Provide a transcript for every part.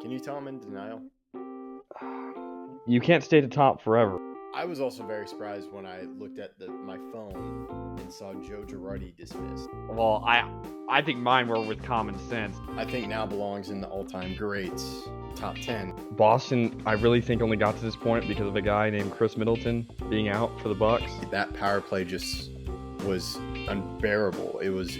Can you tell I'm in denial? You can't stay at the top forever. I was also very surprised when I looked at my phone and saw Joe Girardi dismissed. Well, I think mine were with common sense. I think now belongs in the all-time greats top 10. Boston, I really think only got to this point because of a guy named Chris Middleton being out for the Bucks. That power play just was unbearable. It was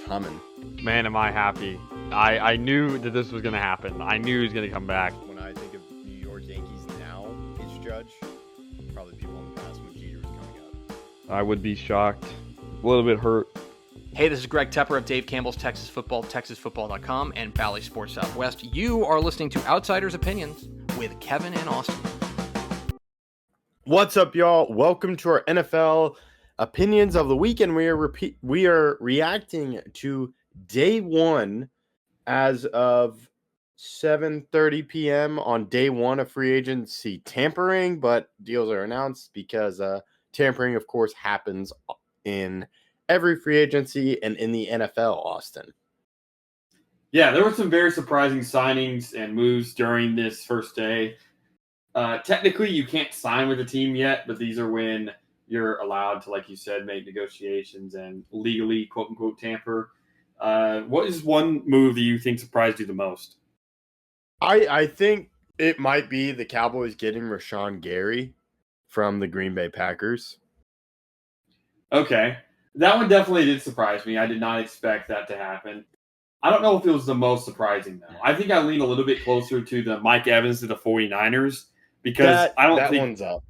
humming. Man, am I happy. I knew that this was going to happen. I knew he was going to come back. When I think of New York Yankees now, it's Judge. Probably people in the past when Jeter was coming up. I would be shocked. A little bit hurt. Hey, this is Greg Tepper of Dave Campbell's Texas Football, TexasFootball.com, and Valley Sports Southwest. You are listening to Outsiders Opinions with Kevin and Austin. What's up, y'all? Welcome to our NFL Opinions of the Week, and we are reacting to day one as of 7:30 p.m. on day one of free agency tampering, but deals are announced because tampering, of course, happens in every free agency and in the NFL, Austin. Yeah, there were some very surprising signings and moves during this first day. Technically, you can't sign with a team yet, but these are when you're allowed to, like you said, make negotiations and legally, quote-unquote, tamper. What is one move that you think surprised you the most? I think it might be the Cowboys getting Rashawn Gary from the Green Bay Packers. Okay. That one definitely did surprise me. I did not expect that to happen. I don't know if it was the most surprising, though. I think I lean a little bit closer to the Mike Evans to the 49ers because I don't think one's up.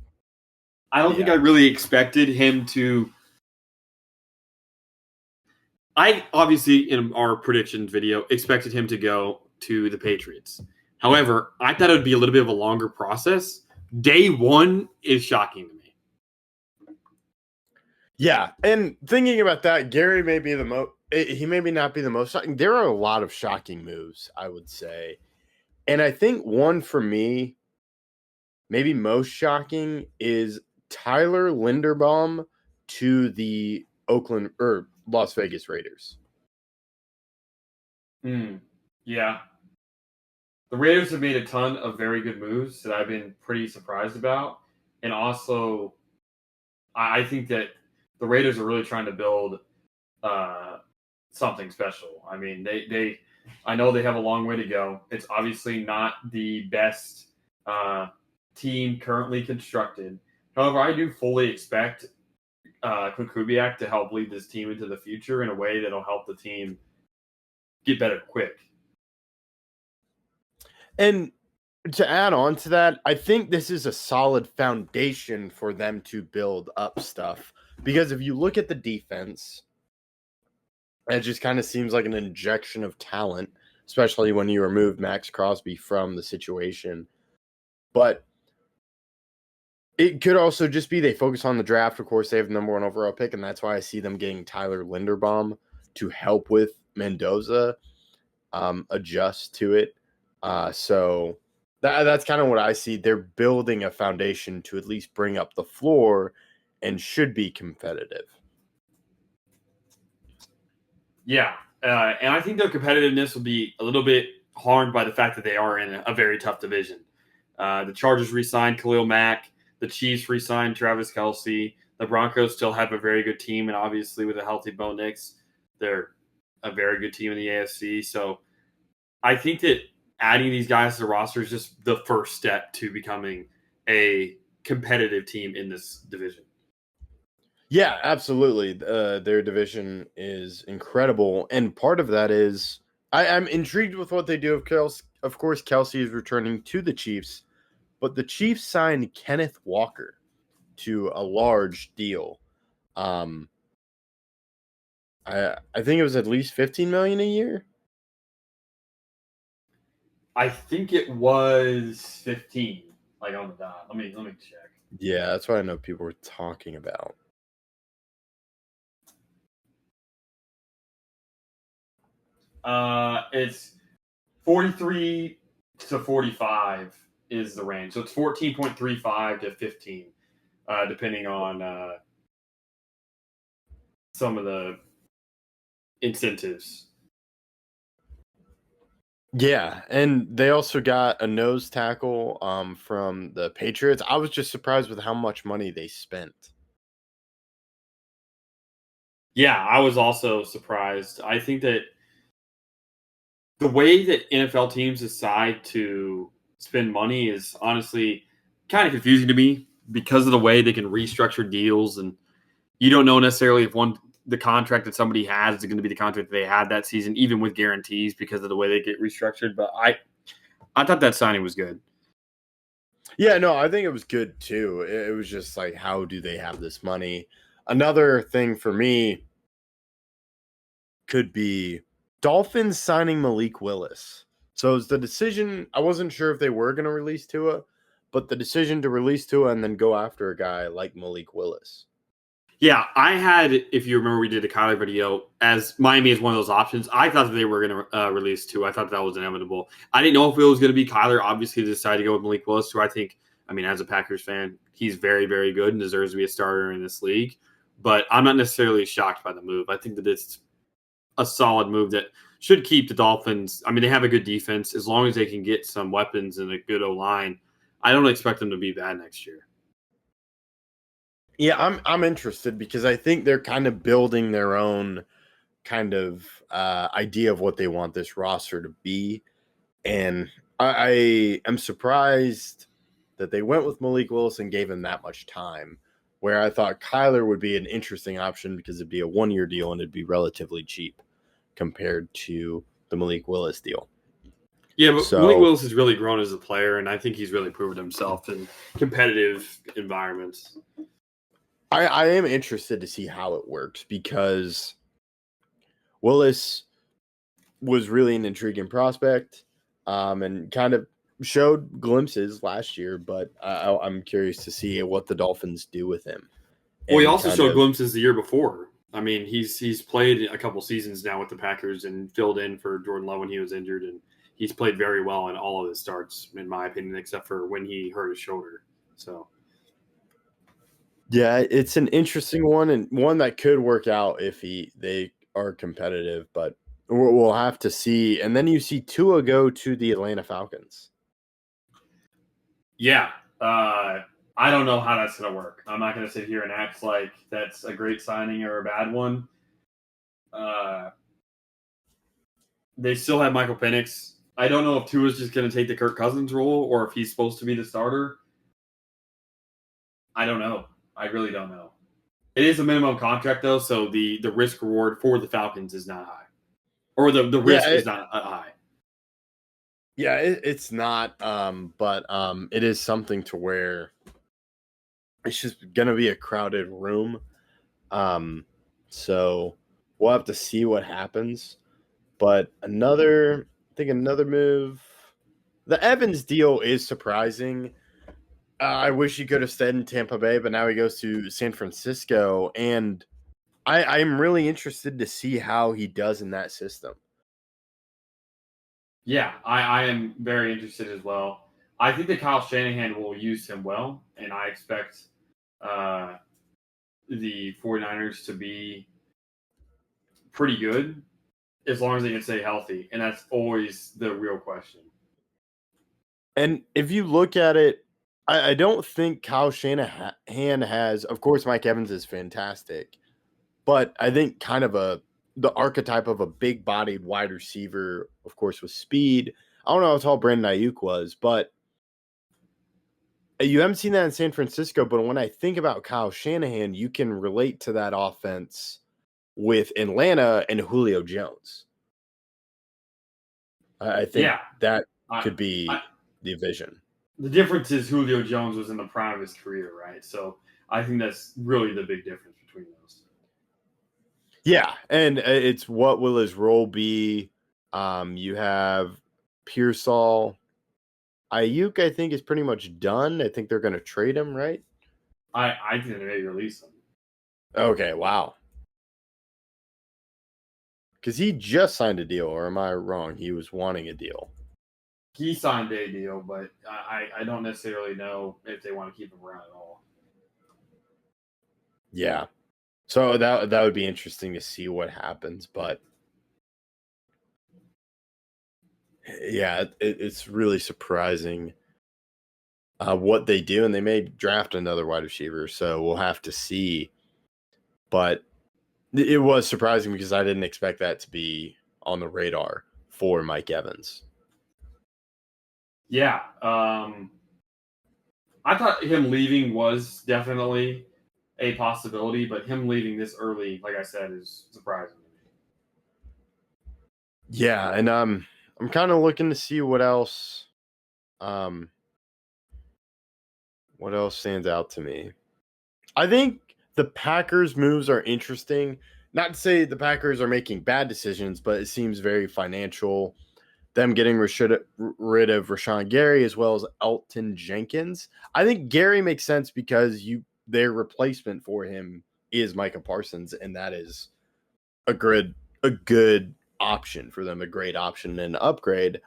I don't think I really expected him to. I obviously, in our predictions video, expected him to go to the Patriots. However, I thought it would be a little bit of a longer process. Day one is shocking to me. Yeah, and thinking about that, Gary may be the most. He maybe not be the most shocking. There are a lot of shocking moves, I would say, and I think one for me, maybe most shocking, is Tyler Linderbaum to the Oakland or Las Vegas Raiders. Yeah. The Raiders have made a ton of very good moves that I've been pretty surprised about. And also, I think that the Raiders are really trying to build something special. I mean, I know they have a long way to go. It's obviously not the best team currently constructed. However, I do fully expect Kubiak to help lead this team into the future in a way that'll help the team get better quick. And to add on to that, I think this is a solid foundation for them to build up stuff. Because if you look at the defense, it just kind of seems like an injection of talent, especially when you remove Max Crosby from the situation. But it could also just be they focus on the draft. Of course, they have the number one overall pick, and that's why I see them getting Tyler Linderbaum to help with Mendoza adjust to it. So that's kind of what I see. They're building a foundation to at least bring up the floor and should be competitive. Yeah, and I think their competitiveness will be a little bit harmed by the fact that they are in a very tough division. The Chargers re-signed Khalil Mack. The Chiefs re-signed Travis Kelce. The Broncos still have a very good team, and obviously with a healthy Bo Nix, they're a very good team in the AFC. So I think that adding these guys to the roster is just the first step to becoming a competitive team in this division. Yeah, absolutely. Their division is incredible, and part of that is I'm intrigued with what they do. Of course, Kelce is returning to the Chiefs, but the Chiefs signed Kenneth Walker to a large deal. I think it was at least $15 million a year. I think it was 15, like on the dot. Let me check. Yeah, that's what I know people were talking about. It's 43 to 45 is the range. So it's 14.35 to 15, depending on some of the incentives. Yeah, and they also got a nose tackle from the Patriots. I was just surprised with how much money they spent. Yeah, I was also surprised. I think that the way that NFL teams decide to spend money is honestly kind of confusing to me because of the way they can restructure deals, and you don't know necessarily if the contract that somebody has is going to be the contract that they had that season, even with guarantees because of the way they get restructured. But I thought that signing was good. Yeah, no, I think it was good too. It was just like, how do they have this money? Another thing for me could be Dolphins signing Malik Willis. So it's the decision. I wasn't sure if they were going to release Tua, but the decision to release Tua and then go after a guy like Malik Willis. Yeah, I had, if you remember, we did a Kyler video as Miami is one of those options. I thought that they were going to release Tua. I thought that was inevitable. I didn't know if it was going to be Kyler. Obviously, they decided to go with Malik Willis, who I think, I mean, as a Packers fan, he's very, very good and deserves to be a starter in this league. But I'm not necessarily shocked by the move. I think that it's a solid move that should keep the Dolphins. I mean, they have a good defense. As long as they can get some weapons and a good O-line, I don't expect them to be bad next year. Yeah, I'm interested because I think they're kind of building their own kind of idea of what they want this roster to be, and I am surprised that they went with Malik Willis and gave him that much time. Where I thought Kyler would be an interesting option because it'd be a 1-year deal and it'd be relatively cheap compared to the Malik Willis deal. Yeah, but So Malik Willis has really grown as a player, and I think he's really proven himself in competitive environments. I am interested to see how it works because Willis was really an intriguing prospect and kind of showed glimpses last year, but I'm curious to see what the Dolphins do with him. Well, he And also kind showed of- glimpses the year before. I mean, he's played a couple seasons now with the Packers and filled in for Jordan Love when he was injured, and he's played very well in all of his starts, in my opinion, except for when he hurt his shoulder. So, Yeah, it's an interesting one and one that could work out if they are competitive, but we'll have to see. And then you see Tua go to the Atlanta Falcons. yeah, I don't know how that's going to work. I'm not going to sit here and act like that's a great signing or a bad one. They still have Michael Penix. I don't know if Tua's just going to take the Kirk Cousins role or if he's supposed to be the starter. I don't know. I really don't know. It is a minimum contract though, so the risk reward for the Falcons is not high, or the risk is not high. Yeah, it's not, but it is something to where it's just gonna be a crowded room. So we'll have to see what happens. But I think another move, the Evans deal is surprising. I wish he could have stayed in Tampa Bay, but now he goes to San Francisco, and I'm really interested to see how he does in that system. Yeah, I am very interested as well. I think that Kyle Shanahan will use him well, and I expect the 49ers to be pretty good as long as they can stay healthy, and that's always the real question. And if you look at it, I don't think Kyle Shanahan has. Of course, Mike Evans is fantastic, but I think kind of the archetype of a big-bodied wide receiver, of course, with speed. I don't know how tall Brandon Ayuk was, but you haven't seen that in San Francisco. But when I think about Kyle Shanahan, you can relate to that offense with Atlanta and Julio Jones. I think that could be the vision. The difference is Julio Jones was in the prime of his career, right? So I think that's really the big difference between those. Yeah, and it's what will his role be? You have Pearsall. Ayuk, I think, is pretty much done. I think they're going to trade him, right? I think they may release him. Okay, wow. Because he just signed a deal, or am I wrong? He was wanting a deal. He signed a deal, but I don't necessarily know if they want to keep him around at all. Yeah. So that would be interesting to see what happens, but Yeah, it's really surprising what they do, and they may draft another wide receiver, so we'll have to see. But it was surprising because I didn't expect that to be on the radar for Mike Evans. Yeah. I thought him leaving was definitely a possibility, but him leaving this early, like I said, is surprising to me. Yeah, and I'm kind of looking to see what else stands out to me. I think the Packers moves are interesting. Not to say the Packers are making bad decisions, but it seems very financial. Them getting rid of Rashawn Gary as well as Elton Jenkins. I think Gary makes sense because their replacement for him is Micah Parsons, and that is a good option for them, a great option and upgrade.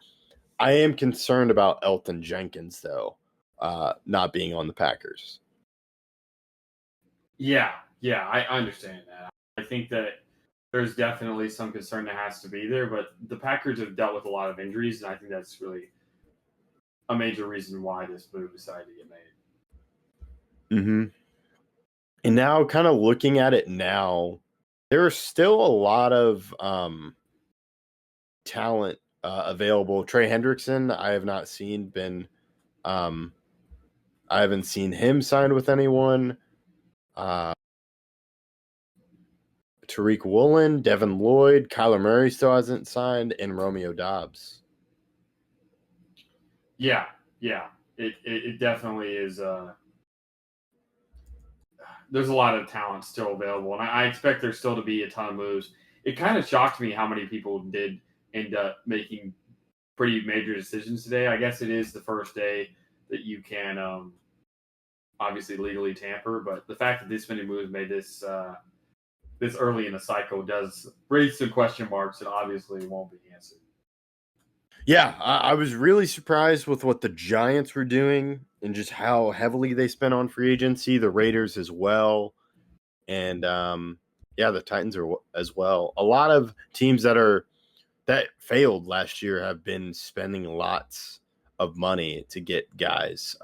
I am concerned about Elton Jenkins though, not being on the Packers. Yeah, I understand that. I think that there's definitely some concern that has to be there, but the Packers have dealt with a lot of injuries, and I think that's really a major reason why this move decided to get made. Mm-hmm. And now, kind of looking at it now, there are still a lot of talent available. Trey Hendrickson, I have not seen I haven't seen him signed with anyone. Tariq Woolen, Devin Lloyd, Kyler Murray still hasn't signed, and Romeo Dobbs. Yeah, it definitely is. There's a lot of talent still available, and I expect there's still to be a ton of moves. It kind of shocked me how many people did end up making pretty major decisions today. I guess it is the first day that you can obviously legally tamper, but the fact that this many moves made this this early in the cycle does raise some question marks that obviously won't be answered. Yeah, I was really surprised with what the Giants were doing and just how heavily they spent on free agency. The Raiders as well, and the Titans are as well. A lot of teams that failed last year have been spending lots of money to get guys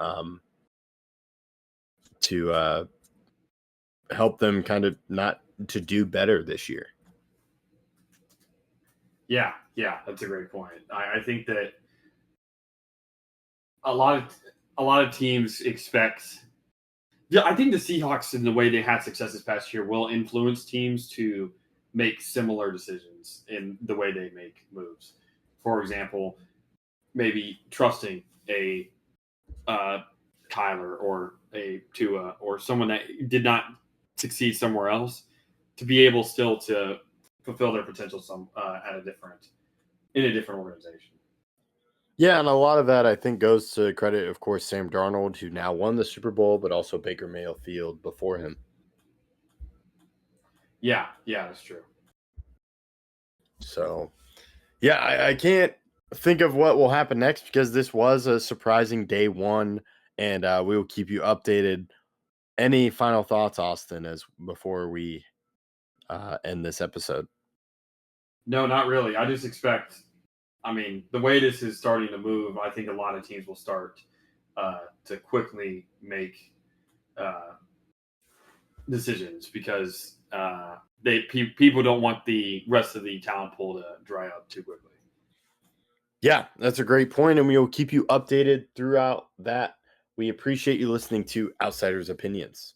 to help them kind of not to do better this year. Yeah, that's a great point. I think that a lot of teams expect. Yeah, I think the Seahawks, in the way they had success this past year, will influence teams to make similar decisions in the way they make moves. For example, maybe trusting a Kyler or a Tua or someone that did not succeed somewhere else to be able still to fulfill their potential in a different organization. Yeah, and a lot of that I think goes to credit, of course, Sam Darnold, who now won the Super Bowl, but also Baker Mayfield before him. Yeah, that's true. So, yeah, I can't think of what will happen next because this was a surprising day one, and we will keep you updated. Any final thoughts, Austin, as before we end this episode? No, not really. I just expect. I mean, the way this is starting to move, I think a lot of teams will start to quickly make decisions because people don't want the rest of the talent pool to dry up too quickly. Yeah, that's a great point, and we will keep you updated throughout that. We appreciate you listening to Outsiders Opinions.